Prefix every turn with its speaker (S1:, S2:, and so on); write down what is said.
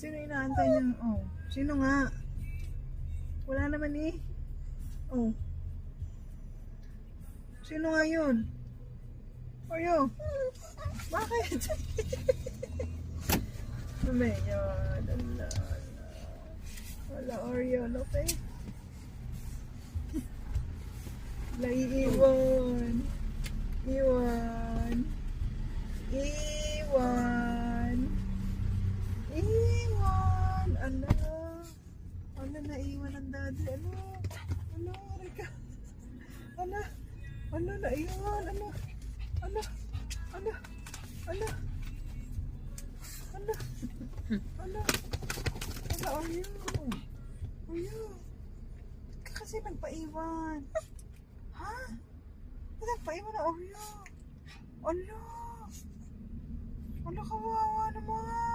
S1: Sino inaantay niya? Oh, sino nga? Wala naman eh. Oh. Sino nga yun? Oreo. Bakit? Mamaya. Wala Oreo. Lope. Iwan. Iwan. Iwan. Iwan. Ano? Ano naiwan ang daddy? Ano? Ano? Rika? Ano? Ano naiwan? Ano? Ano? Ano? Ano? Ano? Ano? Ano? Oreo. Oreo. Kasi nagpaiwan. Ha? Nagpaiwan na Oreo. Ano? Ano kawawa naman?